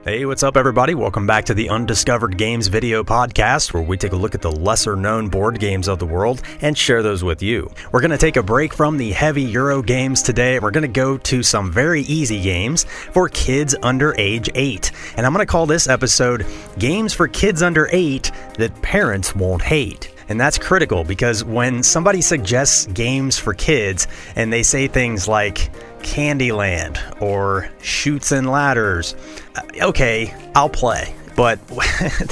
Hey, what's up everybody? Welcome back to the Undiscovered Games video podcast, where we take a look at the lesser known board games of the world and share those with you. We're going to take a break from the heavy Euro games today. We're going to go to some very easy games for kids under age 8. And I'm going to call this episode Games for Kids Under 8 That Parents Won't Hate. And that's critical because when somebody suggests games for kids and they say things like Candyland or Chutes and Ladders, okay, I'll play. But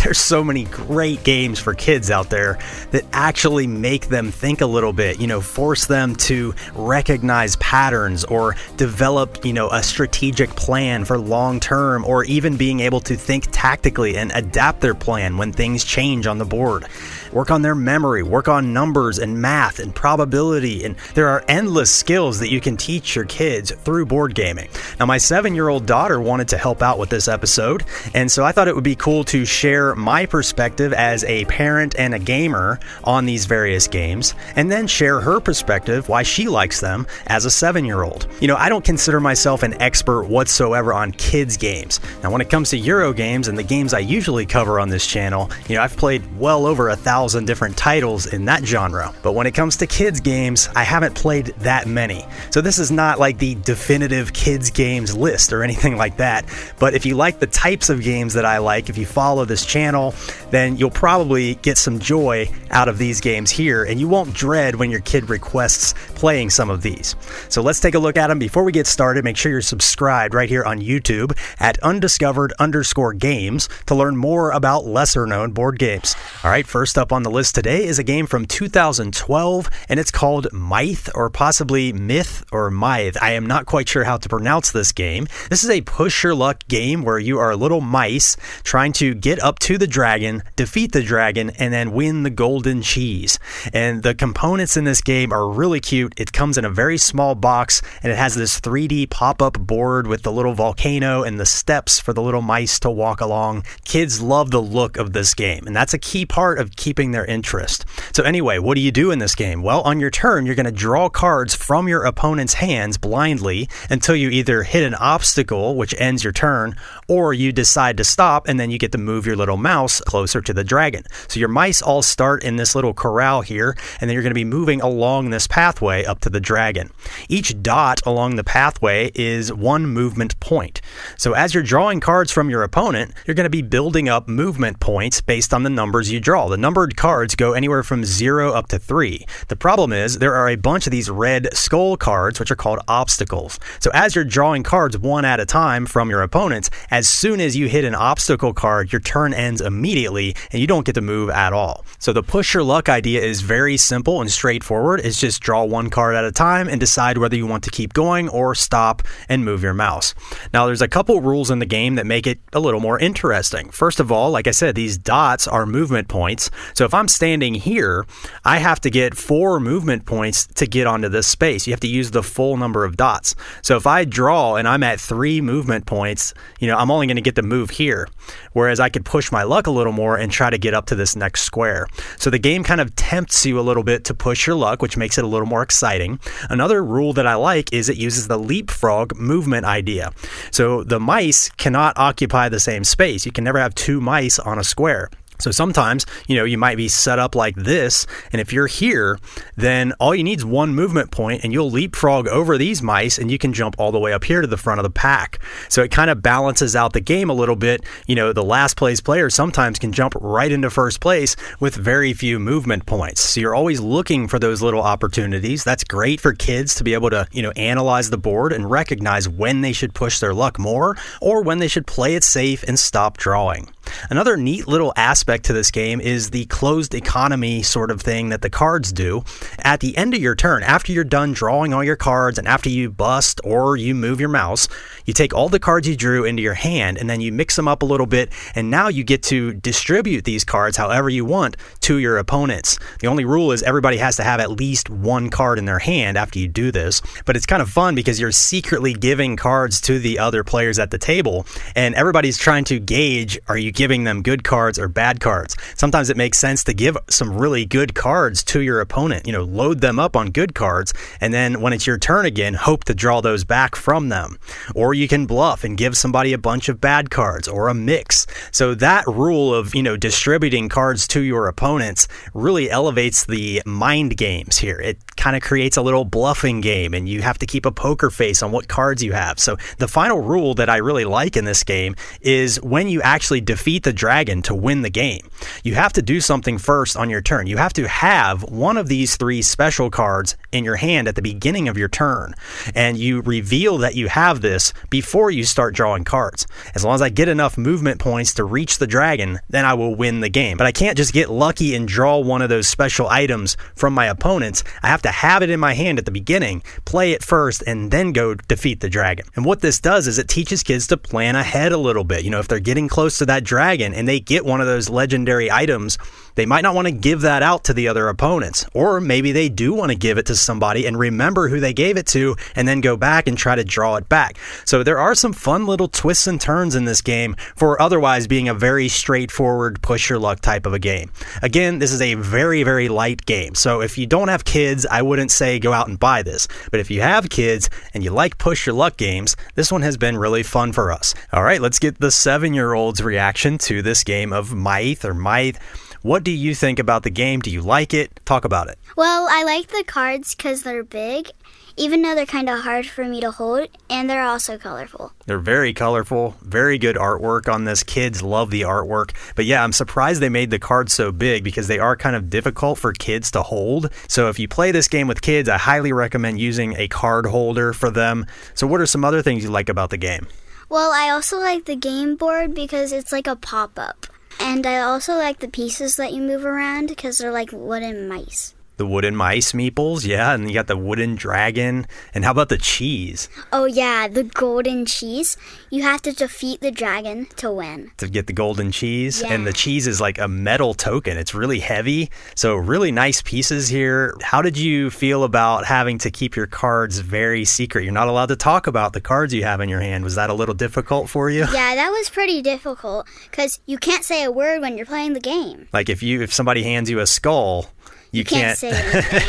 there's so many great games for kids out there that actually make them think a little bit, force them to recognize patterns or develop, a strategic plan for long term, or even being able to think tactically and adapt their plan when things change on the board. Work on their memory, work on numbers and math and probability, and there are endless skills that you can teach your kids through board gaming. Now, my 7-year-old daughter wanted to help out with this episode, and so I thought it would be cool to share my perspective as a parent and a gamer on these various games, and then share her perspective why she likes them as a 7-year-old. I don't consider myself an expert whatsoever on kids games. Now, when it comes to Euro games and the games I usually cover on this channel, I've played well over 1,000 different titles in that genre. But when it comes to kids games, I haven't played that many. So this is not like the definitive kids games list or anything like that. But if you like the types of games that I like, if you follow this channel, then you'll probably get some joy out of these games here, and you won't dread when your kid requests playing some of these. So let's take a look at them. Before we get started, make sure you're subscribed right here on YouTube at undiscovered_games to learn more about lesser known board games. All right, first up on the list today is a game from 2012, and it's called Mythe, or possibly Myth or Mythe. I am not quite sure how to pronounce this game. This is a push your luck game where you are little mice trying to get up to the dragon, defeat the dragon, and then win the golden cheese. And the components in this game are really cute. It comes in a very small box, and it has this 3D pop-up board with the little volcano and the steps for the little mice to walk along. Kids love the look of this game, and that's a key part of keeping their interest. So anyway, what do you do in this game? Well, on your turn, you're going to draw cards from your opponent's hands blindly until you either hit an obstacle, which ends your turn, or you decide to stop, and then you get to move your little mouse closer to the dragon. So your mice all start in this little corral here, and then you're going to be moving along this pathway up to the dragon. Each dot along the pathway is 1 movement point. So as you're drawing cards from your opponent, you're going to be building up movement points based on the numbers you draw. The numbered cards go anywhere from 0 up to 3. The problem is there are a bunch of these red skull cards, which are called obstacles. So as you're drawing cards one at a time from your opponents, as soon as you hit an obstacle card, your turn ends immediately and you don't get to move at all. So the push your luck idea is very simple and straightforward. It's just draw 1 card at a time and decide whether you want to keep going or stop and move your mouse. Now, there's a couple rules in the game that make it a little more interesting. First of all, like I said, these dots are movement points. So if I'm standing here, I have to get 4 movement points to get onto this space. You have to use the full number of dots. So if I draw and I'm at 3 movement points, I'm only going to get to move here. Whereas I could push my luck a little more and try to get up to this next square. So the game kind of tempts you a little bit to push your luck, which makes it a little more exciting. Another rule that I like is it uses the leapfrog movement idea. So the mice cannot occupy the same space. You can never have 2 mice on a square. So sometimes, you might be set up like this, and if you're here, then all you need is 1 movement point, and you'll leapfrog over these mice, and you can jump all the way up here to the front of the pack. So it kind of balances out the game a little bit. The last place player sometimes can jump right into first place with very few movement points. So you're always looking for those little opportunities. That's great for kids to be able to, analyze the board and recognize when they should push their luck more or when they should play it safe and stop drawing. Another neat little aspect to this game is the closed economy sort of thing that the cards do. At the end of your turn, after you're done drawing all your cards and after you bust or you move your mouse, you take all the cards you drew into your hand and then you mix them up a little bit, and now you get to distribute these cards however you want to your opponents. The only rule is everybody has to have at least one card in their hand after you do this. But it's kind of fun because you're secretly giving cards to the other players at the table, and everybody's trying to gauge, are you giving them good cards or bad cards? Sometimes it makes sense to give some really good cards to your opponent, load them up on good cards, and then when it's your turn again, hope to draw those back from them. Or you can bluff and give somebody a bunch of bad cards, or a mix. So that rule of, distributing cards to your opponents really elevates the mind games here. It kind of creates a little bluffing game, and you have to keep a poker face on what cards you have. So the final rule that I really like in this game is when you actually defeat the dragon to win the game, you have to do something first on your turn. You have to have one of these 3 special cards in your hand at the beginning of your turn, and you reveal that you have this before you start drawing cards. As long as I get enough movement points to reach the dragon, then I will win the game. But I can't just get lucky and draw one of those special items from my opponents. I have to have it in my hand at the beginning, play it first, and then go defeat the dragon. And what this does is it teaches kids to plan ahead a little bit. If they're getting close to that dragon and they get one of those legendary items, they might not want to give that out to the other opponents. Or maybe they do want to give it to somebody and remember who they gave it to and then go back and try to draw it back. So there are some fun little twists and turns in this game for otherwise being a very straightforward push your luck type of a game. Again, this is a very, very light game. So if you don't have kids, I wouldn't say go out and buy this. But if you have kids and you like push your luck games, this one has been really fun for us. All right, let's get the 7-year-old's reaction to this game of Mythe or Mythe. What do you think about the game? Do you like it? Talk about it. Well, I like the cards because they're big, even though they're kind of hard for me to hold, and they're also colorful. They're very colorful, very good artwork on this. Kids love the artwork. But yeah, I'm surprised they made the cards so big because they are kind of difficult for kids to hold. So if you play this game with kids, I highly recommend using a card holder for them. So what are some other things you like about the game? Well, I also like the game board because it's like a pop-up. And I also like the pieces that you move around because they're like wooden mice. The wooden mice meeples, yeah, and you got the wooden dragon. And how about the cheese? Oh yeah, the golden cheese. You have to defeat the dragon to win. To get the golden cheese? Yeah. And the cheese is like a metal token. It's really heavy, so really nice pieces here. How did you feel about having to keep your cards very secret? You're not allowed to talk about the cards you have in your hand. Was that a little difficult for you? Yeah, that was pretty difficult because you can't say a word when you're playing the game. Like if somebody hands you a skull, you can't say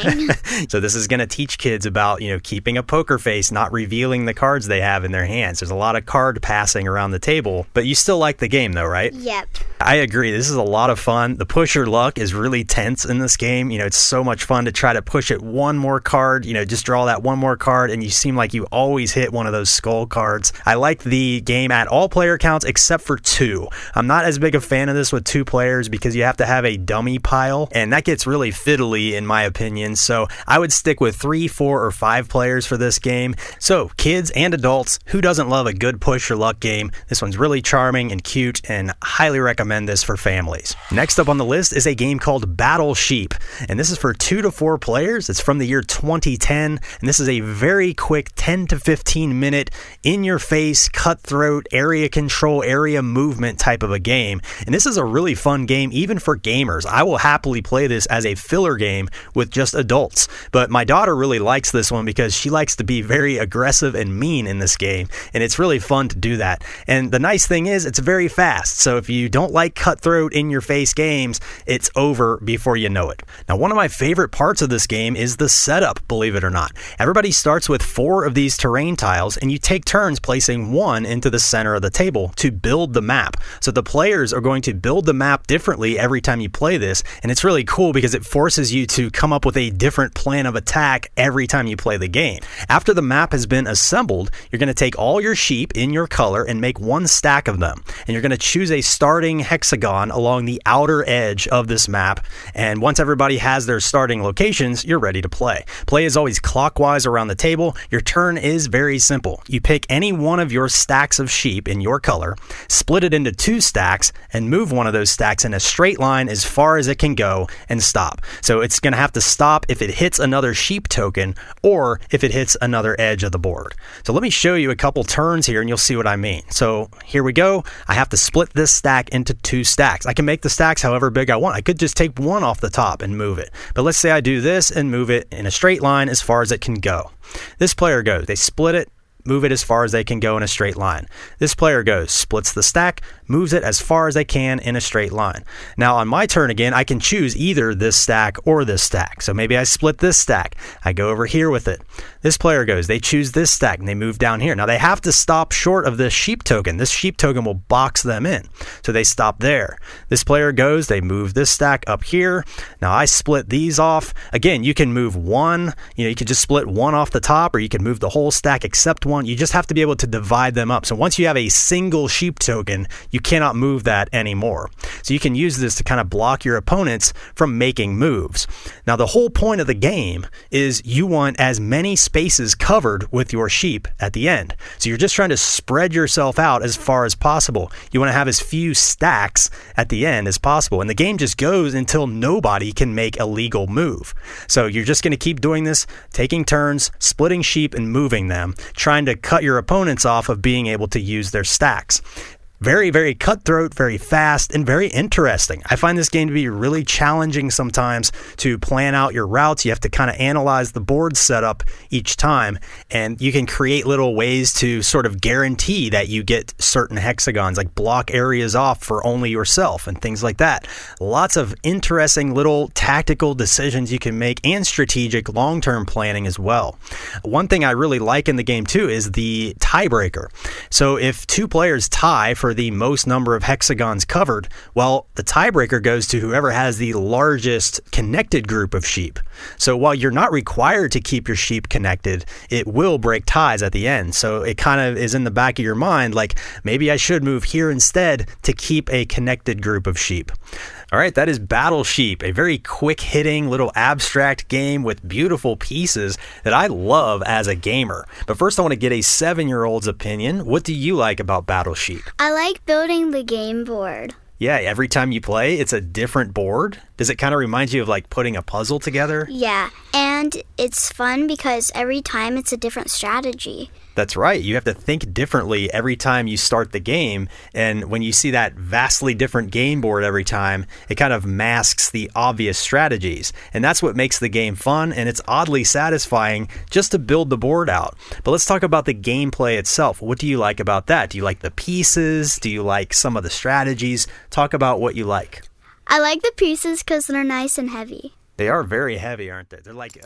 anything. So this is going to teach kids about, keeping a poker face, not revealing the cards they have in their hands. There's a lot of card passing around the table, but you still like the game though, right? Yep. I agree. This is a lot of fun. The push your luck is really tense in this game. It's so much fun to try to push it one more card, just draw that one more card, and you seem like you always hit one of those skull cards. I like the game at all player counts except for 2. I'm not as big a fan of this with 2 players because you have to have a dummy pile, and that gets really fiddly in my opinion. So I would stick with 3, 4, or 5 players for this game. So kids and adults, who doesn't love a good push your luck game? This one's really charming and cute, and highly recommend this for families. Next up on the list is a game called Battle Sheep, and this is for 2 to 4 players. It's from the year 2010, and this is a very quick 10 to 15 minute in-your-face, cutthroat, area control, area movement type of a game. And this is a really fun game even for gamers. I will happily play this as a filler game with just adults, but my daughter really likes this one because she likes to be very aggressive and mean in this game, and it's really fun to do that. And the nice thing is it's very fast, so if you don't like cutthroat in-your-face games, it's over before you know it. Now, one of my favorite parts of this game is the setup, believe it or not. Everybody starts with 4 of these terrain tiles, and you take turns placing 1 into the center of the table to build the map. So the players are going to build the map differently every time you play this, and it's really cool because it forces you to come up with a different plan of attack every time you play the game. After the map has been assembled, you're going to take all your sheep in your color and make 1 stack of them, and you're going to choose a starting hexagon along the outer edge of this map, and once everybody has their starting locations, you're ready to play. Play is always clockwise around the table. Your turn is very simple. You pick any one of your stacks of sheep in your color, split it into 2 stacks, and move one of those stacks in a straight line as far as it can go and stop. So it's going to have to stop if it hits another sheep token or if it hits another edge of the board. So let me show you a couple turns here and you'll see what I mean. So here we go. I have to split this stack into put 2 stacks. I can make the stacks however big I want. I could just take one off the top and move it. But let's say I do this and move it in a straight line as far as it can go. This player goes, they split it, move it as far as they can go in a straight line. This player goes, splits the stack, moves it as far as they can in a straight line. Now on my turn again, I can choose either this stack or this stack. So maybe I split this stack. I go over here with it. This player goes, they choose this stack and they move down here. Now they have to stop short of this sheep token. This sheep token will box them in. So they stop there. This player goes, they move this stack up here. Now I split these off. Again, you can move one, you can just split one off the top, or you can move the whole stack except one. You just have to be able to divide them up. So once you have a single sheep token, you cannot move that anymore. So you can use this to kind of block your opponents from making moves. Now the whole point of the game is you want as many spaces covered with your sheep at the end. So you're just trying to spread yourself out as far as possible. You want to have as few stacks at the end as possible. And the game just goes until nobody can make a legal move. So you're just going to keep doing this, taking turns, splitting sheep and moving them, trying to cut your opponents off of being able to use their stacks. Very, very cutthroat, very fast, and very interesting. I find this game to be really challenging sometimes to plan out your routes. You have to kind of analyze the board setup each time, and you can create little ways to sort of guarantee that you get certain hexagons, like block areas off for only yourself and things like that. Lots of interesting little tactical decisions you can make and strategic long-term planning as well. One thing I really like in the game too is the tiebreaker. So if 2 players tie for the most number of hexagons covered, well, the tiebreaker goes to whoever has the largest connected group of sheep. So while you're not required to keep your sheep connected, it will break ties at the end. So it kind of is in the back of your mind, like maybe I should move here instead to keep a connected group of sheep. All right, that is Battle Sheep, a very quick-hitting little abstract game with beautiful pieces that I love as a gamer. But first, I want to get a 7-year-old's opinion. What do you like about Battle Sheep? I like building the game board. Yeah, every time you play, it's a different board. Does it kind of remind you of like putting a puzzle together? Yeah, and it's fun because every time it's a different strategy. That's right. You have to think differently every time you start the game. And when you see that vastly different game board every time, it kind of masks the obvious strategies. And that's what makes the game fun. And it's oddly satisfying just to build the board out. But let's talk about the gameplay itself. What do you like about that? Do you like the pieces? Do you like some of the strategies? Talk about what you like. I like the pieces because they're nice and heavy. They are very heavy, aren't they? They're like,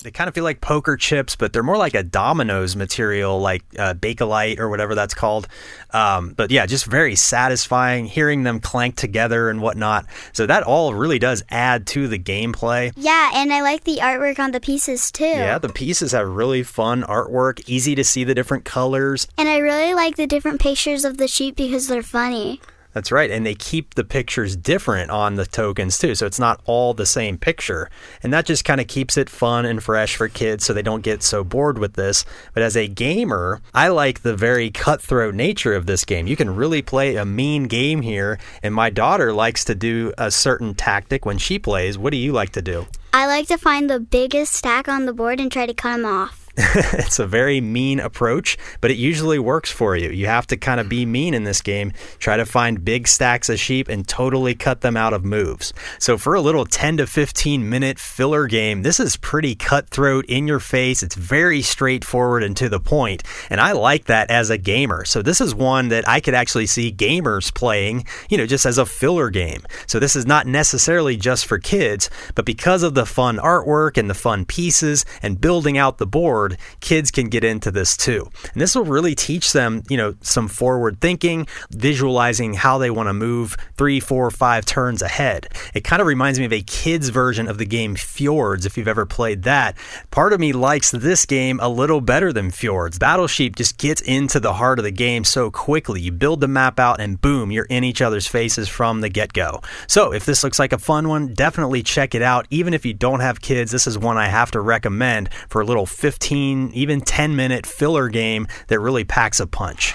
they kind of feel like poker chips, but they're more like a dominoes material, like Bakelite or whatever that's called. But yeah, just very satisfying hearing them clank together and whatnot. So that all really does add to the gameplay. Yeah, and I like the artwork on the pieces too. Yeah, the pieces have really fun artwork, easy to see the different colors. And I really like the different pictures of the sheep because they're funny. That's right, and they keep the pictures different on the tokens too, so it's not all the same picture. And that just kind of keeps it fun and fresh for kids so they don't get so bored with this. But as a gamer, I like the very cutthroat nature of this game. You can really play a mean game here, and my daughter likes to do a certain tactic when she plays. What do you like to do? I like to find the biggest stack on the board and try to cut them off. It's a very mean approach, but it usually works for you. You have to kind of be mean in this game, try to find big stacks of sheep and totally cut them out of moves. So for a little 10 to 15 minute filler game, this is pretty cutthroat, in your face. It's very straightforward and to the point, and I like that as a gamer. So this is one that I could actually see gamers playing, just as a filler game. So this is not necessarily just for kids, but because of the fun artwork and the fun pieces and building out the board, kids can get into this too. And this will really teach them, some forward thinking, visualizing how they want to move 3, 4, 5 turns ahead. It kind of reminds me of a kid's version of the game Fjords, if you've ever played that. Part of me likes this game a little better than Fjords. Battle Sheep just gets into the heart of the game so quickly. You build the map out and boom, you're in each other's faces from the get-go. So if this looks like a fun one, definitely check it out. Even if you don't have kids, this is one I have to recommend for a little 15, even 10-minute filler game that really packs a punch.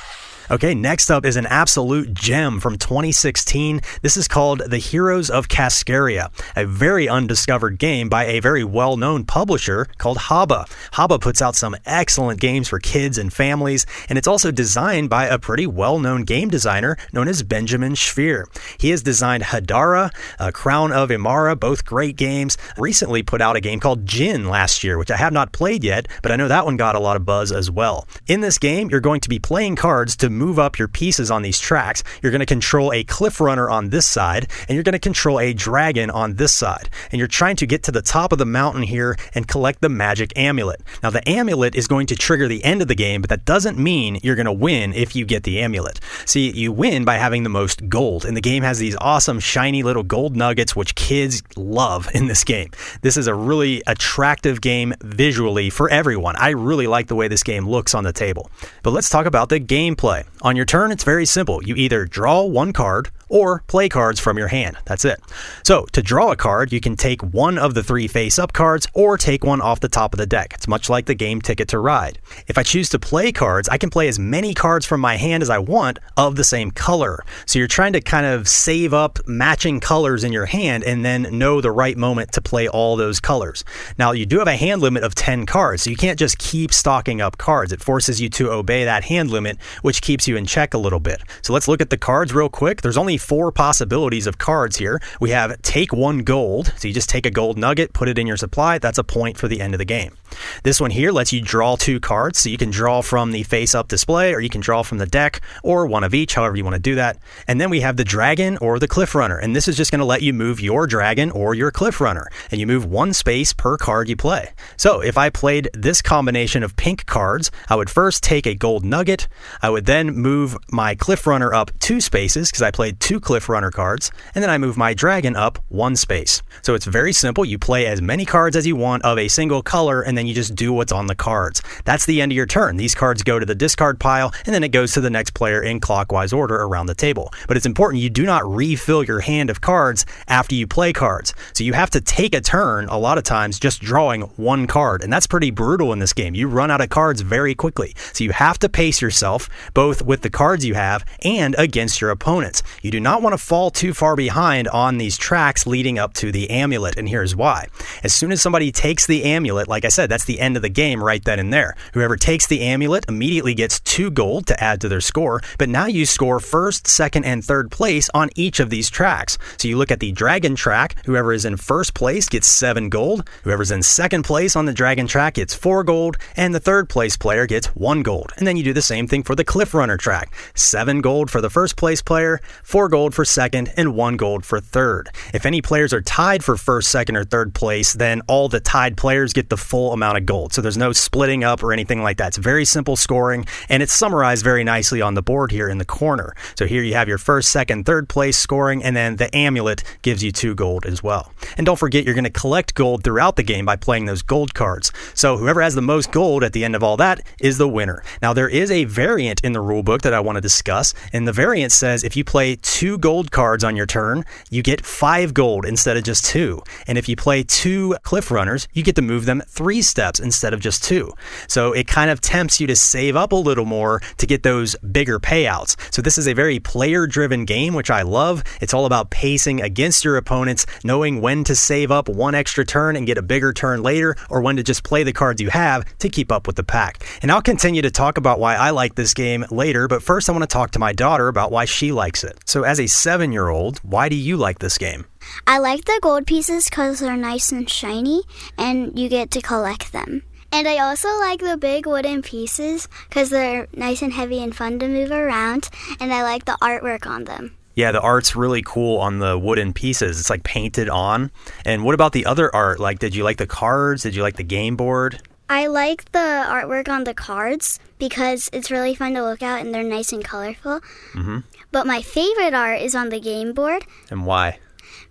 Okay, next up is an absolute gem from 2016. This is called the Heroes of Kaskaria, a very undiscovered game by a very well-known publisher called Haba. Haba puts out some excellent games for kids and families, and it's also designed by a pretty well-known game designer known as Benjamin Schweer. He has designed Hadara, Crown of Imara, both great games. Recently put out a game called Jin last year, which I have not played yet, but I know that one got a lot of buzz as well. In this game, you're going to be playing cards to move up your pieces on these tracks. You're going to control a cliff runner on this side, and you're going to control a dragon on this side. And you're trying to get to the top of the mountain here and collect the magic amulet. Now, the amulet is going to trigger the end of the game, but that doesn't mean you're going to win if you get the amulet. See, you win by having the most gold, and the game has these awesome shiny little gold nuggets, which kids love in this game. This is a really attractive game visually for everyone. I really like the way this game looks on the table. But let's talk about the gameplay. On your turn, it's very simple. You either draw one card or play cards from your hand. That's it. So to draw a card, you can take one of the 3 face-up cards or take one off the top of the deck. It's much like the game Ticket to Ride. If I choose to play cards, I can play as many cards from my hand as I want of the same color. So you're trying to kind of save up matching colors in your hand and then know the right moment to play all those colors. Now, you do have a hand limit of 10 cards, so you can't just keep stocking up cards. It forces you to obey that hand limit, which keeps you in check a little bit. So let's look at the cards real quick. There's only 4 possibilities of cards here. We have take 1 gold. So you just take a gold nugget, put it in your supply. That's a point for the end of the game. This one here lets you draw 2 cards. So you can draw from the face-up display, or you can draw from the deck, or one of each, however you want to do that. And then we have the dragon or the cliff runner. And this is just going to let you move your dragon or your cliff runner. And you move 1 space per card you play. So if I played this combination of pink cards, I would first take a gold nugget. I would then move my cliff runner up 2 spaces because I played 2 cliff runner cards, and then I move my dragon up 1 space. So it's very simple. You play as many cards as you want of a single color, and then you just do what's on the cards. That's the end of your turn. These cards go to the discard pile, and then it goes to the next player in clockwise order around the table. But it's important you do not refill your hand of cards after you play cards. So you have to take a turn a lot of times just drawing 1 card, and that's pretty brutal in this game. You run out of cards very quickly. So you have to pace yourself both with the cards you have and against your opponents. You do not want to fall too far behind on these tracks leading up to the amulet, and here's why. As soon as somebody takes the amulet, like I said, that's the end of the game right then and there. Whoever takes the amulet immediately gets 2 gold to add to their score, but now you score 1st, 2nd, and 3rd place on each of these tracks. So you look at the dragon track, whoever is in 1st place gets 7 gold, whoever's in 2nd place on the dragon track gets 4 gold, and the 3rd place player gets 1 gold. And then you do the same thing for the cliff runner track. 7 gold for the 1st place player, 4 gold for 2nd, and 1 gold for 3rd. If any players are tied for 1st, 2nd, or 3rd place, then all the tied players get the full amount of gold. So there's no splitting up or anything like that. It's very simple scoring, and it's summarized very nicely on the board here in the corner. So here you have your 1st, 2nd, 3rd place scoring, and then the amulet gives you 2 gold as well. And don't forget, you're going to collect gold throughout the game by playing those gold cards. So whoever has the most gold at the end of all that is the winner. Now, there is a variant in the rulebook that I want to discuss, and the variant says if you play 2 gold cards on your turn, you get 5 gold instead of just 2. And if you play 2 cliff runners, you get to move them 3 steps instead of just 2. So it kind of tempts you to save up a little more to get those bigger payouts. So this is a very player-driven game, which I love. It's all about pacing against your opponents, knowing when to save up 1 extra turn and get a bigger turn later, or when to just play the cards you have to keep up with the pack. And I'll continue to talk about why I like this game later, but first I want to talk to my daughter about why she likes it. So as a 7-year-old, why do you like this game? I like the gold pieces because they're nice and shiny, and you get to collect them. And I also like the big wooden pieces because they're nice and heavy and fun to move around, and I like the artwork on them. Yeah, the art's really cool on the wooden pieces. It's like painted on. And what about the other art? Like, did you like the cards? Did you like the game board? I like the artwork on the cards because it's really fun to look at and they're nice and colorful. Mm-hmm. But my favorite art is on the game board. And why?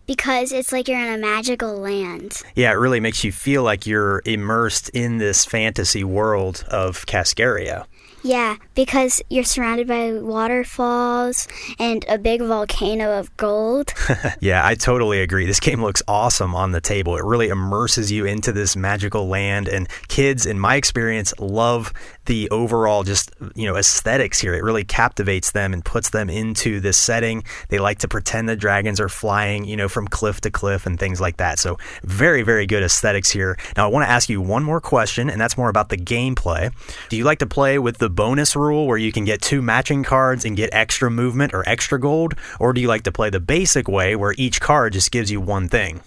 Because it's like you're in a magical land. Yeah, it really makes you feel like you're immersed in this fantasy world of Kaskaria. Yeah, because you're surrounded by waterfalls and a big volcano of gold. Yeah, I totally agree. This game looks awesome on the table. It really immerses you into this magical land, and kids, in my experience, love the overall just, aesthetics here. It really captivates them and puts them into this setting. They like to pretend the dragons are flying, from cliff to cliff and things like that. So very, very good aesthetics here. Now, I want to ask you one more question, and that's more about the gameplay. Do you like to play with the bonus rule where you can get 2 matching cards and get extra movement or extra gold? Or do you like to play the basic way where each card just gives you one thing?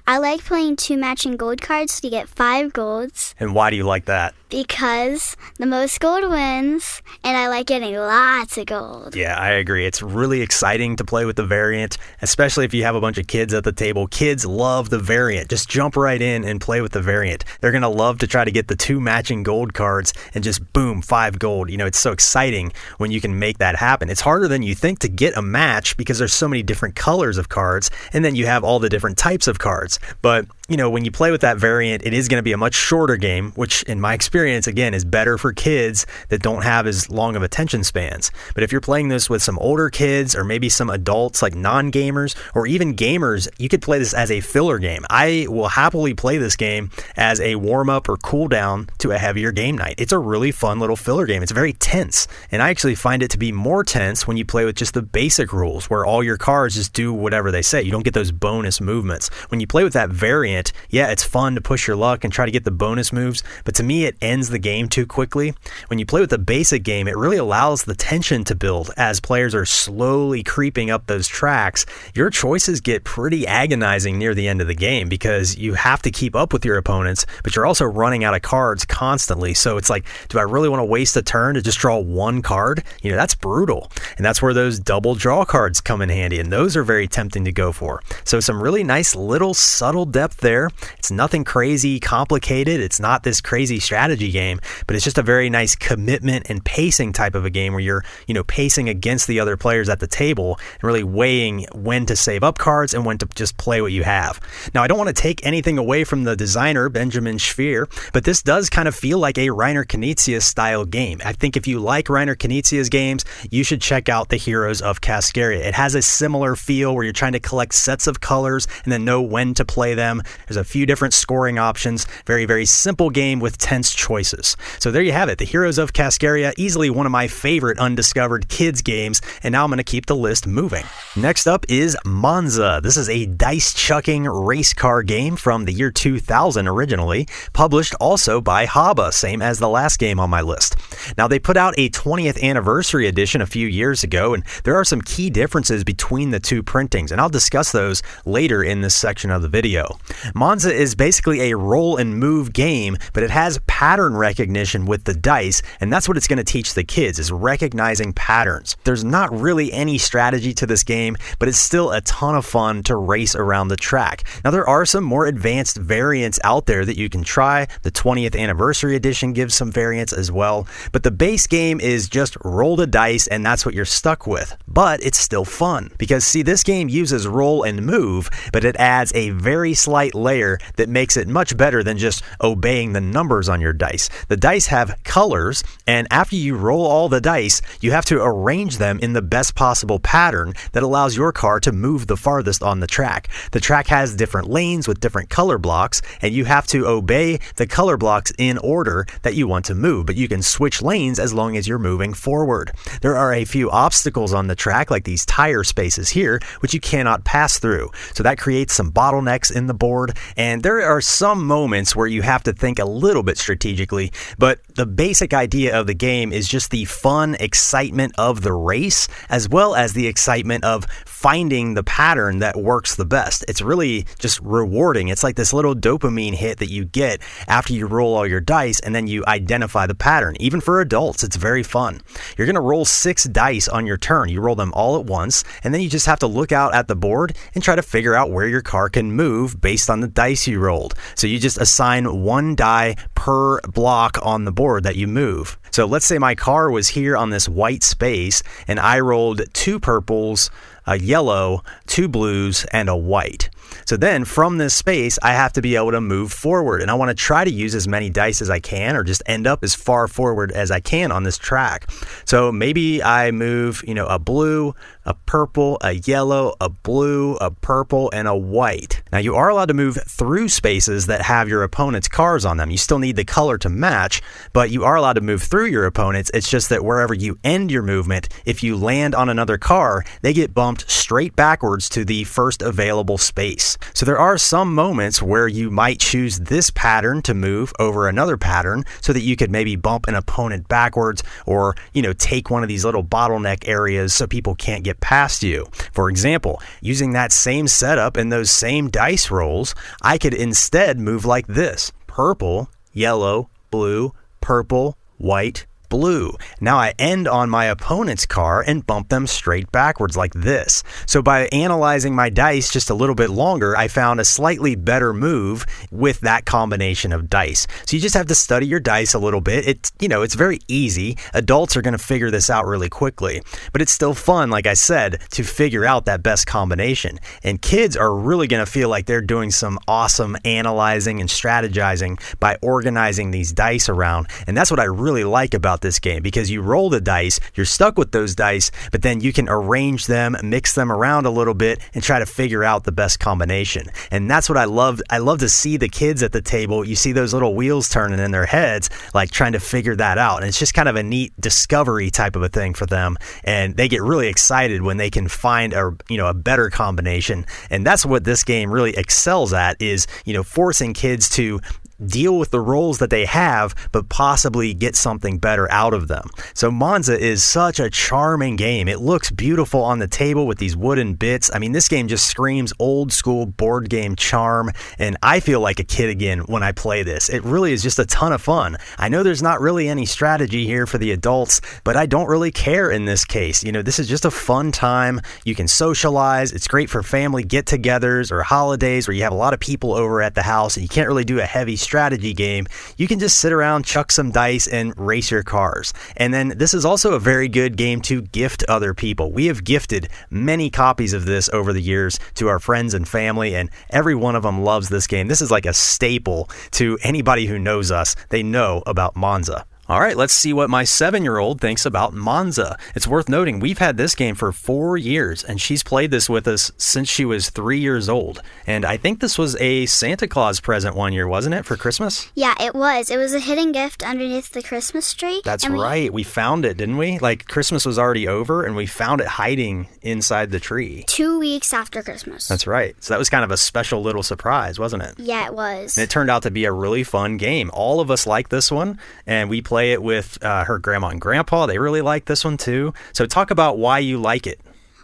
I like playing 2 matching gold cards to get 5 golds. And why do you like that? Because the most gold wins, and I like getting lots of gold. Yeah, I agree. It's really exciting to play with the variant, especially if you have a bunch of kids at the table. Kids love the variant. Just jump right in and play with the variant. They're going to love to try to get the 2 matching gold cards and just boom, 5 gold. It's so exciting when you can make that happen. It's harder than you think to get a match because there's so many different colors of cards, and then you have all the different types of cards. But when you play with that variant, it is going to be a much shorter game, which in my experience, again, is better for kids that don't have as long of attention spans. But if you're playing this with some older kids or maybe some adults like non-gamers or even gamers, you could play this as a filler game. I will happily play this game as a warm-up or cool-down to a heavier game night. It's a really fun little filler game. It's very tense, and I actually find it to be more tense when you play with just the basic rules where all your cards just do whatever they say. You don't get those bonus movements. When you play with that variant, yeah, it's fun to push your luck and try to get the bonus moves, but to me, it ends the game too quickly. When you play with the basic game, it really allows the tension to build as players are slowly creeping up those tracks. Your choices get pretty agonizing near the end of the game because you have to keep up with your opponents, but you're also running out of cards constantly. So it's like, do I really want to waste a turn to just draw 1 card? That's brutal. And that's where those double draw cards come in handy, and those are very tempting to go for. So some really nice little subtle depth there. It's nothing crazy complicated. It's not this crazy strategy game, but it's just a very nice commitment and pacing type of a game where you're, pacing against the other players at the table and really weighing when to save up cards and when to just play what you have. Now, I don't want to take anything away from the designer, Benjamin Schweer, but this does kind of feel like a Reiner Knizia style game. I think if you like Reiner Knizia's games, you should check out the Heroes of Kaskaria. It has a similar feel where you're trying to collect sets of colors and then know when to play them. There's a few different scoring options. Very, very simple game with tense choices. So there you have it. The Heroes of Kaskaria, easily one of my favorite undiscovered kids games. And now I'm going to keep the list moving. Next up is Monza. This is a dice-chucking race car game from the year 2000 originally, published also by Haba, same as the last game on my list. Now, they put out a 20th anniversary edition a few years ago, and there are some key differences between the 2 printings, and I'll discuss those later in this section of the video. Monza is basically a roll and move game, but it has pattern recognition with the dice, and that's what it's going to teach the kids, is recognizing patterns. There's not really any strategy to this game, but it's still a ton of fun to race around the track. Now, there are some more advanced variants out there that you can try. The 20th anniversary edition gives some variants as well, but the base game is just roll the dice, and that's what you're stuck with. But it's still fun, because see, this game uses roll and move, but it adds a very slight layer that makes it much better than just obeying the numbers on your dice. The dice have colors, and after you roll all the dice, you have to arrange them in the best possible pattern that allows your car to move the farthest on the track. The track has different lanes with different color blocks, and you have to obey the color blocks in order that you want to move, but you can switch lanes as long as you're moving forward. There are a few obstacles on the track, like these tire spaces here, which you cannot pass through. So that creates some bottlenecks in the board, and there are some moments where you have to think a little bit strategically, but the basic idea of the game is just the fun excitement of the race, as well as the excitement of finding the pattern that works the best. It's really just rewarding. It's like this little dopamine hit that you get after you roll all your dice, and then you identify the pattern. Even for adults, it's very fun. You're going to roll 6 dice on your turn. You roll them all at once, and then you just have to look out at the board and try to figure out where your car can move based on the dice you rolled. So you just assign 1 die per block on the board that you move. So let's say my car was here on this white space, and I rolled 2 purples, a yellow, 2 blues, and a white. So then from this space, I have to be able to move forward, and I want to try to use as many dice as I can, or just end up as far forward as I can on this track. So maybe I move, a blue, a purple, a yellow, a blue, a purple, and a white. Now you are allowed to move through spaces that have your opponent's cars on them. You still need the color to match, but you are allowed to move through your opponents. It's just that wherever you end your movement, if you land on another car, they get bumped straight backwards to the first available space. So there are some moments where you might choose this pattern to move over another pattern so that you could maybe bump an opponent backwards, or, take one of these little bottleneck areas so people can't get past you. For example, using that same setup and those same dice rolls, I could instead move like this: purple, yellow, blue, purple, white, blue. Now I end on my opponent's car and bump them straight backwards like this. So by analyzing my dice just a little bit longer, I found a slightly better move with that combination of dice. So you just have to study your dice a little bit. It's very easy. Adults are going to figure this out really quickly, but it's still fun, like I said, to figure out that best combination. And kids are really going to feel like they're doing some awesome analyzing and strategizing by organizing these dice around. And that's what I really like about this game, because you roll the dice, you're stuck with those dice, but then you can arrange them, mix them around a little bit, and try to figure out the best combination. And that's what I love. I love to see the kids at the table. You see those little wheels turning in their heads, like trying to figure that out. And it's just kind of a neat discovery type of a thing for them. And they get really excited when they can find a better combination. And that's what this game really excels at, is, forcing kids to deal with the roles that they have, but possibly get something better out of them. So Monza is such a charming game. It looks beautiful on the table with these wooden bits. I mean, this game just screams old school board game charm, and I feel like a kid again when I play this. It really is just a ton of fun. I know there's not really any strategy here for the adults, but I don't really care in this case. This is just a fun time. You can socialize. It's great for family get-togethers or holidays where you have a lot of people over at the house and you can't really do a heavy strategy game. You can just sit around, chuck some dice, and race your cars. And then this is also a very good game to gift other people. We have gifted many copies of this over the years to our friends and family, and every one of them loves this game. This is like a staple to anybody who knows us. They know about Monza. All right, let's see what my 7-year-old thinks about Monza. It's worth noting we've had this game for 4 years, and she's played this with us since she was 3 years old. And I think this was a Santa Claus present one year, wasn't it, for Christmas? Yeah, it was. It was a hidden gift underneath the Christmas tree. That's right. We found it, didn't we? Like, Christmas was already over, and we found it hiding inside the tree. 2 weeks after Christmas. That's right. So that was kind of a special little surprise, wasn't it? Yeah, it was. And it turned out to be a really fun game. All of us like this one, and we play it with her grandma and grandpa. They really like this one too. So talk about why you like it.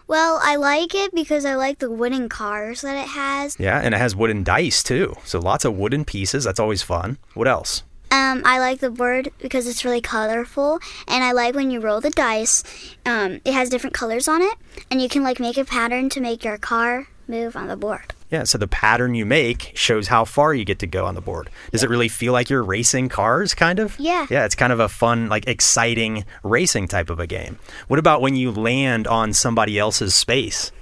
Well, I like it because I like the wooden cars that it has. Yeah, and it has wooden dice too. So lots of wooden pieces. That's always fun. What else? I like the board because it's really colorful, and I like when you roll the dice, it has different colors on it, and you can make a pattern to make your car move on the board. Yeah, so the pattern you make shows how far you get to go on the board. Does it really feel like you're racing cars, kind of? Yeah. Yeah, it's kind of a fun, exciting racing type of a game. What about when you land on somebody else's space?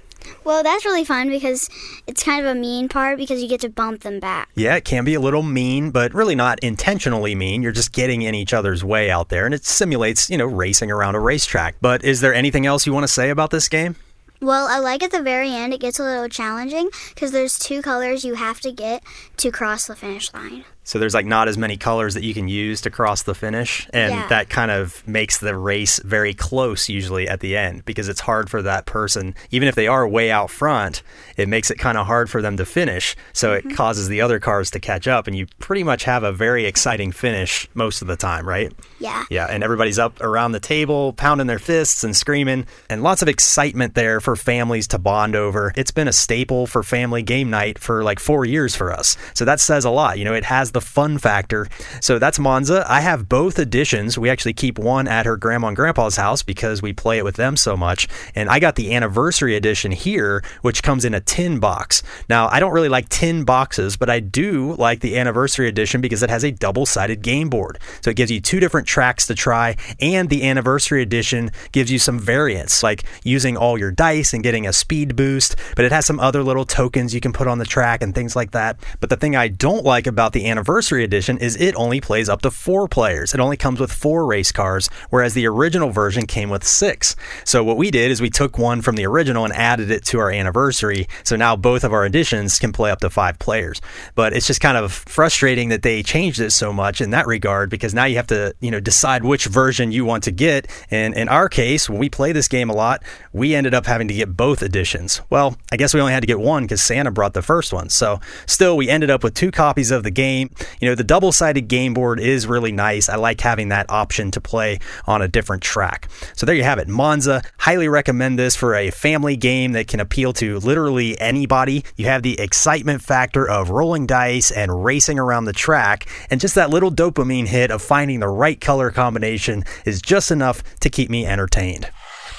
Well, that's really fun because it's kind of a mean part because you get to bump them back. Yeah, it can be a little mean, but really not intentionally mean. You're just getting in each other's way out there, and it simulates, racing around a racetrack. But is there anything else you want to say about this game? Well, I like at the very end, it gets a little challenging because there's 2 colors you have to get to cross the finish line. So there's not as many colors that you can use to cross the finish, and that kind of makes the race very close usually at the end, because it's hard for that person, even if they are way out front, it makes it kind of hard for them to finish, so it causes the other cars to catch up, and you pretty much have a very exciting finish most of the time, right? Yeah. Yeah, and everybody's up around the table, pounding their fists and screaming, and lots of excitement there for families to bond over. It's been a staple for family game night for 4 years for us. So that says a lot. It has the fun factor. So that's Monza. I have both editions. We actually keep one at her grandma and grandpa's house because we play it with them so much. And I got the anniversary edition here, which comes in a tin box. Now, I don't really like tin boxes, but I do like the anniversary edition because it has a double-sided game board. So it gives you 2 different tracks to try, and the anniversary edition gives you some variants, like using all your dice and getting a speed boost, but it has some other little tokens you can put on the track and things like that. But the thing I don't like about the anniversary edition is it only plays up to 4 players. It only comes with 4 race cars, whereas the original version came with 6. So what we did is we took one from the original and added it to our anniversary. So now both of our editions can play up to 5 players. But it's just kind of frustrating that they changed it so much in that regard, because now you have to, decide which version you want to get. And in our case, when we play this game a lot, we ended up having to get both editions. Well, I guess we only had to get one because Santa brought the first one. So still, we ended up with 2 copies of the game. The double-sided game board is really nice. I like having that option to play on a different track. So there you have it. Monza. Highly recommend this for a family game that can appeal to literally anybody. You have the excitement factor of rolling dice and racing around the track, and just that little dopamine hit of finding the right color combination is just enough to keep me entertained.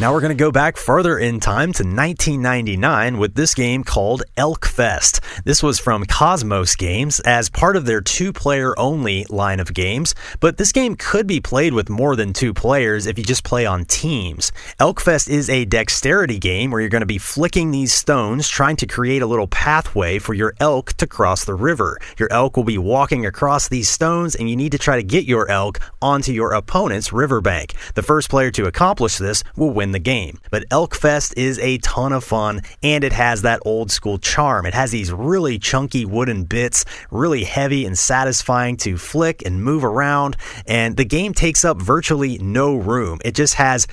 Now we're going to go back further in time to 1999 with this game called Elk Fest. This was from Cosmos Games as part of their 2-player only line of games, but this game could be played with more than 2 players if you just play on teams. Elk Fest is a dexterity game where you're going to be flicking these stones, trying to create a little pathway for your elk to cross the river. Your elk will be walking across these stones, and you need to try to get your elk onto your opponent's riverbank. The first player to accomplish this will win the game. But Elk Fest is a ton of fun, and it has that old school charm. It has these really chunky wooden bits, really heavy and satisfying to flick and move around, and the game takes up virtually no room. It just has,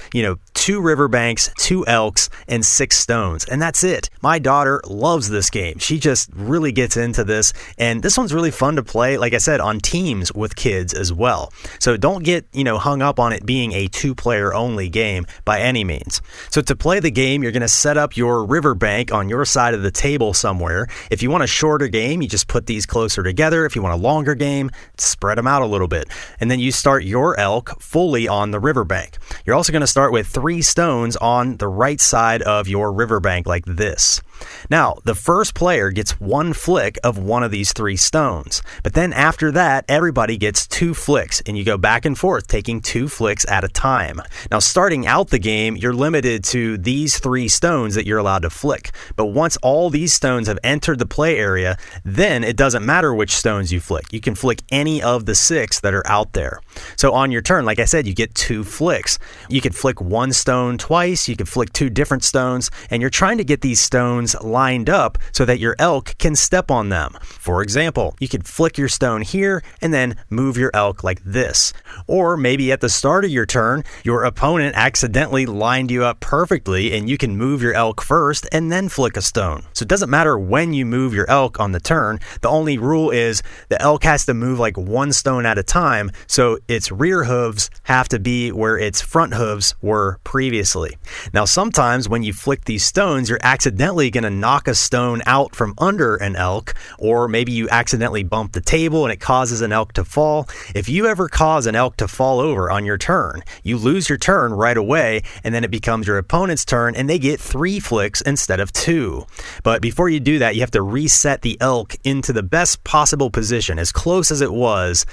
2 riverbanks, 2 elks, and 6 stones, and that's it. My daughter loves this game. She just really gets into this, and this one's really fun to play, like I said, on teams with kids as well. So don't get, hung up on it being a 2-player only game by any means. So to play the game, you're going to set up your riverbank on your side of the table somewhere. If you want a shorter game, you just put these closer together. If you want a longer game, spread them out a little bit. And then you start your elk fully on the riverbank. You're also going to start with 3 stones on the right side of your riverbank like this. Now, the first player gets 1 flick of one of these 3 stones, but then after that, everybody gets 2 flicks, and you go back and forth, taking 2 flicks at a time. Now, starting out the game, you're limited to these 3 stones that you're allowed to flick, but once all these stones have entered the play area, then it doesn't matter which stones you flick. You can flick any of the 6 that are out there. So on your turn, like I said, you get 2 flicks. You can flick 1 stone twice, you can flick 2 different stones, and you're trying to get these stones lined up so that your elk can step on them. For example, you could flick your stone here and then move your elk like this. Or maybe at the start of your turn, your opponent accidentally lined you up perfectly and you can move your elk first and then flick a stone. So it doesn't matter when you move your elk on the turn. The only rule is the elk has to move like 1 stone at a time, so its rear hooves have to be where its front hooves were previously. Now sometimes when you flick these stones, you're accidentally going to knock a stone out from under an elk, or maybe you accidentally bump the table and it causes an elk to fall. If you ever cause an elk to fall over on your turn, you lose your turn right away, and then it becomes your opponent's turn and they get 3 flicks instead of 2. But before you do that, you have to reset the elk into the best possible position, as close as it was,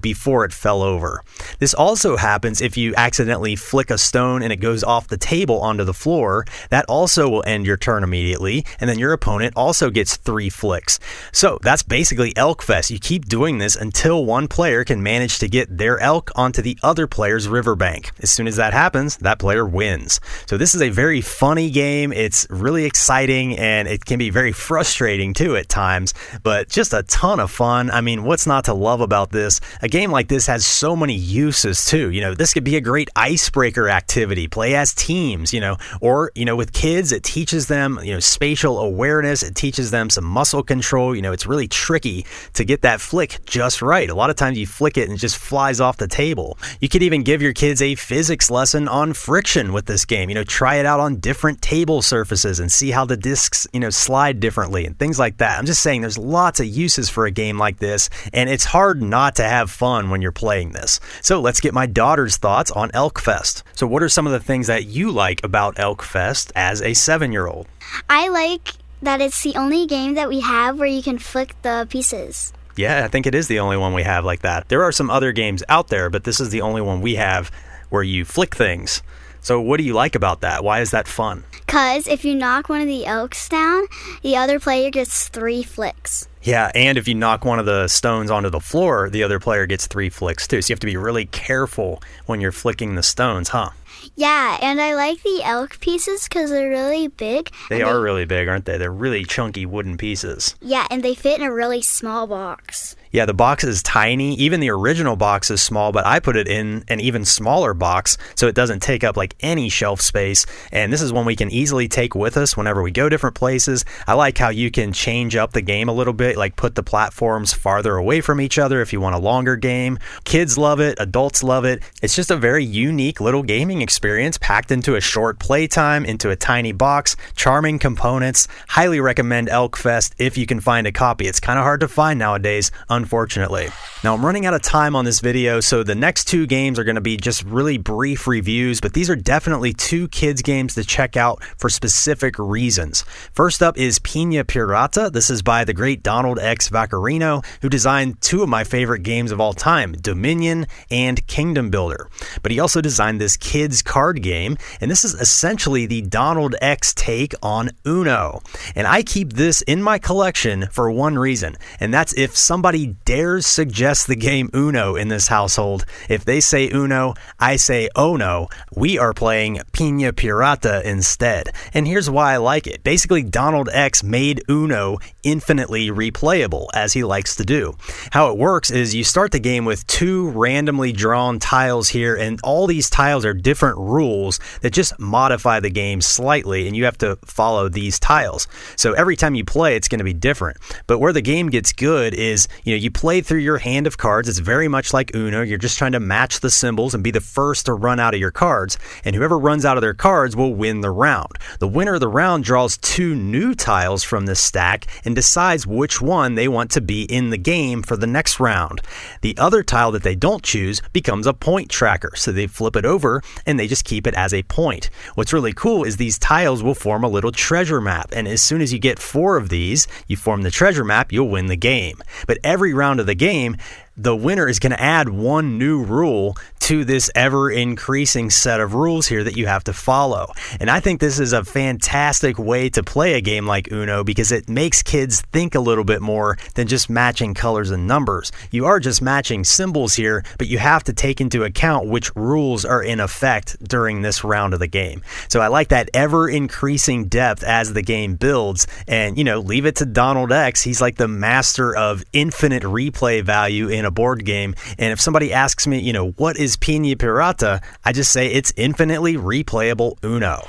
before it fell over. This also happens if you accidentally flick a stone and it goes off the table onto the floor. That also will end your turn immediately, and then your opponent also gets 3 flicks. So that's basically Elk Fest. You keep doing this until one player can manage to get their elk onto the other player's riverbank. As soon as that happens, that player wins. So this is a very funny game. It's really exciting, and it can be very frustrating too at times, but just a ton of fun. I mean, what's not to love about this? A game like this has so many uses too. This could be a great icebreaker activity. Play as teams, or with kids, it teaches them, spatial awareness. It teaches them some muscle control. It's really tricky to get that flick just right. A lot of times you flick it and it just flies off the table. You could even give your kids a physics lesson on friction fun with this game. Try it out on different table surfaces and see how the discs, slide differently and things like that. I'm just saying there's lots of uses for a game like this, and it's hard not to have fun when you're playing this. So let's get my daughter's thoughts on Elk Fest. So what are some of the things that you like about Elk Fest as a 7-year-old? I like that it's the only game that we have where you can flick the pieces. Yeah, I think it is the only one we have like that. There are some other games out there, but this is the only one we have where you flick things. So what do you like about that? Why is that fun? Because if you knock one of the elks down, the other player gets 3 flicks. Yeah, and if you knock one of the stones onto the floor, the other player gets 3 flicks too. So you have to be really careful when you're flicking the stones, huh? Yeah, and I like the elk pieces because they're really big. They are really big, aren't they? They're really chunky wooden pieces. Yeah, and they fit in a really small box. Yeah, the box is tiny. Even the original box is small, but I put it in an even smaller box so it doesn't take up like any shelf space. And this is one we can easily take with us whenever we go different places. I like how you can change up the game a little bit, like put the platforms farther away from each other if you want a longer game. Kids love it. Adults love it. It's just a very unique little gaming experience packed into a short playtime, into a tiny box, charming components. Highly recommend Elk Fest if you can find a copy. It's kind of hard to find nowadays, unfortunately. Now I'm running out of time on this video, so the next 2 games are going to be just really brief reviews, but these are definitely 2 kids games to check out for specific reasons. First up is Pina Pirata. This is by the great Donald X. Vaccarino, who designed 2 of my favorite games of all time, Dominion and Kingdom Builder. But he also designed this kids card game, and this is essentially the Donald X take on Uno. And I keep this in my collection for one reason, and that's if somebody dares suggest the game Uno in this household. If they say Uno, I say, oh no, we are playing Pina Pirata instead. And here's why I like it. Basically, Donald X made Uno infinitely replayable, as he likes to do. How it works is you start the game with 2 randomly drawn tiles here, and all these tiles are different rules that just modify the game slightly, and you have to follow these tiles. So every time you play, it's going to be different. But where the game gets good is, you play through your hand of cards. It's very much like Uno. You're just trying to match the symbols and be the first to run out of your cards, and whoever runs out of their cards will win the round. The winner of the round draws 2 new tiles from this stack and decides which one they want to be in the game for the next round. The other tile that they don't choose becomes a point tracker, so they flip it over and they just keep it as a point. What's really cool is these tiles will form a little treasure map, and as soon as you get 4 of these, you form the treasure map, you'll win the game. But every round of the game, the winner is going to add 1 new rule to this ever-increasing set of rules here that you have to follow. And I think this is a fantastic way to play a game like Uno because it makes kids think a little bit more than just matching colors and numbers. You are just matching symbols here, but you have to take into account which rules are in effect during this round of the game. So I like that ever-increasing depth as the game builds, and, leave it to Donald X. He's like the master of infinite replay value in a board game. And if somebody asks me, what is Pina Pirata, I just say it's infinitely replayable Uno.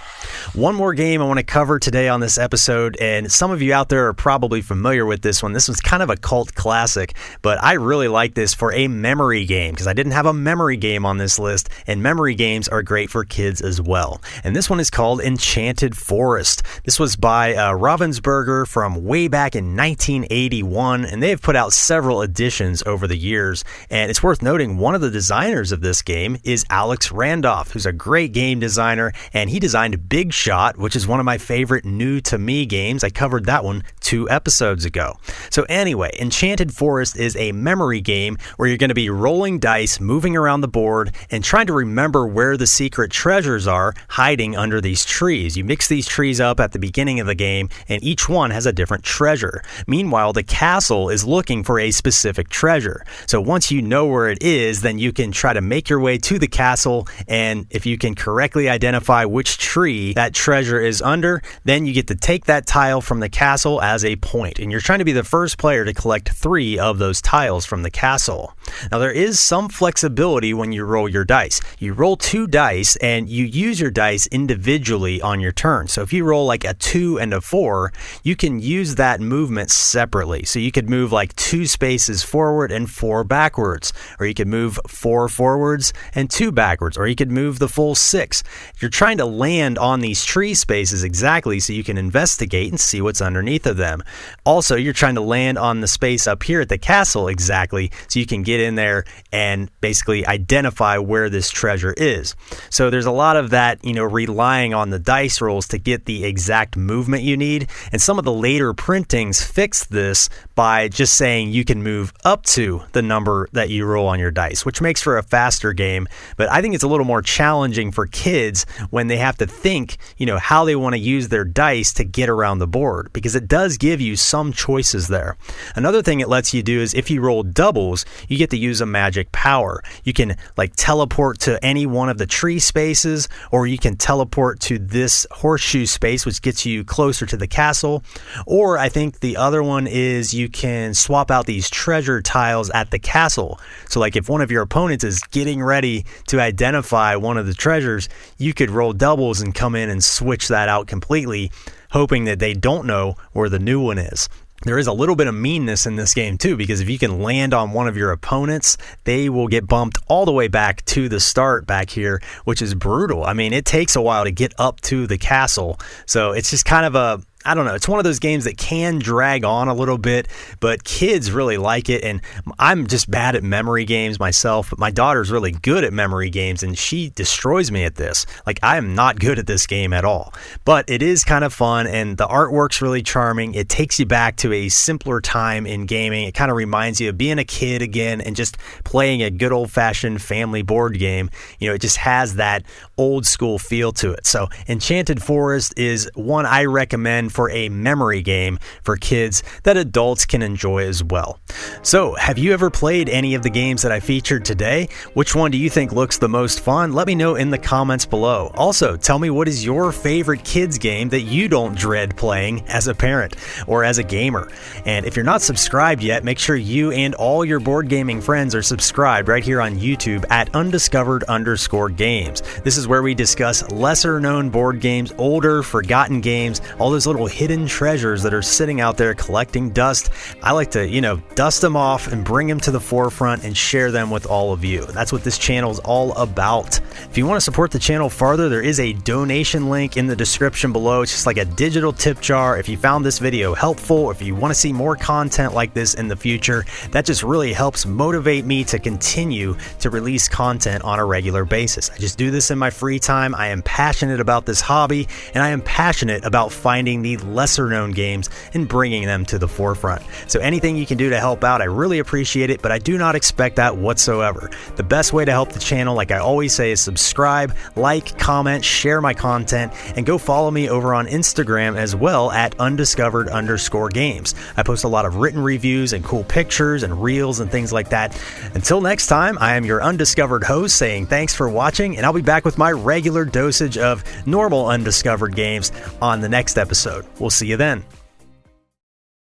One more game I want to cover today on this episode, and some of you out there are probably familiar with this one. This one's kind of a cult classic, but I really like this for a memory game because I didn't have a memory game on this list, and memory games are great for kids as well. And this one is called Enchanted Forest. This was by Ravensburger from way back in 1981, and they have put out several editions over the years. And it's worth noting one of the designers of this game is Alex Randolph, who's a great game designer, and he designed Big Shot, which is one of my favorite new to me games. I covered that one 2 episodes ago. So anyway, Enchanted Forest is a memory game where you're going to be rolling dice, moving around the board, and trying to remember where the secret treasures are hiding under these trees. You mix these trees up at the beginning of the game, and each one has a different treasure. Meanwhile, the castle is looking for a specific treasure. So once you know where it is, then you can try to make your way to the castle, and if you can correctly identify which tree that treasure is under, then you get to take that tile from the castle as a point, and you're trying to be the first player to collect 3 of those tiles from the castle. Now there is some flexibility when you roll your dice. You roll 2 dice and you use your dice individually on your turn. So if you roll like a 2 and a 4, you can use that movement separately. So you could move like 2 spaces forward and 4 backwards, or you could move 4 forwards and 2 backwards, or you could move the full 6. You're trying to land on these tree spaces exactly so you can investigate and see what's underneath of them. Also, you're trying to land on the space up here at the castle exactly so you can get in there and basically identify where this treasure is. So there's a lot of that, relying on the dice rolls to get the exact movement you need. And some of the later printings fixed this by just saying you can move up to the number that you roll on your dice, which makes for a faster game. But I think it's a little more challenging for kids when they have to think, how they want to use their dice to get around the board, because it does give you some choices there. Another thing it lets you do is if you roll doubles, you get to use a magic power. You can teleport to any one of the tree spaces, or you can teleport to this horseshoe space, which gets you closer to the castle. Or I think the other one is you can swap out these treasure tiles at the castle. So if one of your opponents is getting ready to identify one of the treasures, you could roll doubles and come in and switch that out completely, hoping that they don't know where the new one is. There is a little bit of meanness in this game too, because if you can land on one of your opponents, they will get bumped all the way back to the start back here, which is brutal. I mean, it takes a while to get up to the castle. So it's just kind of it's one of those games that can drag on a little bit, but kids really like it. And I'm just bad at memory games myself, but my daughter's really good at memory games, and she destroys me at this. I am not good at this game at all, but it is kind of fun, and the artwork's really charming. It takes you back to a simpler time in gaming. It kind of reminds you of being a kid again and just playing a good old-fashioned family board game. It just has that old school feel to it. So Enchanted Forest is one I recommend for a memory game for kids that adults can enjoy as well. So, have you ever played any of the games that I featured today? Which one do you think looks the most fun? Let me know in the comments below. Also, tell me what is your favorite kids game that you don't dread playing as a parent or as a gamer. And if you're not subscribed yet, make sure you and all your board gaming friends are subscribed right here on YouTube at undiscovered_games. This is where we discuss lesser known board games, older, forgotten games, all those little hidden treasures that are sitting out there collecting dust. I like to, dust them off and bring them to the forefront and share them with all of you. That's what this channel is all about. If you want to support the channel farther, there is a donation link in the description below. It's just like a digital tip jar. If you found this video helpful, if you want to see more content like this in the future, that just really helps motivate me to continue to release content on a regular basis. I just do this in my free time. I am passionate about this hobby, and I am passionate about finding the lesser known games and bringing them to the forefront. So anything you can do to help out, I really appreciate it, but I do not expect that whatsoever. The best way to help the channel, like I always say, is subscribe, like, comment, share my content, and go follow me over on Instagram as well at undiscovered_games. I post a lot of written reviews and cool pictures and reels and things like that. Until next time, I am your undiscovered host saying thanks for watching, and I'll be back with my regular dosage of normal undiscovered games on the next episode. We'll see you then.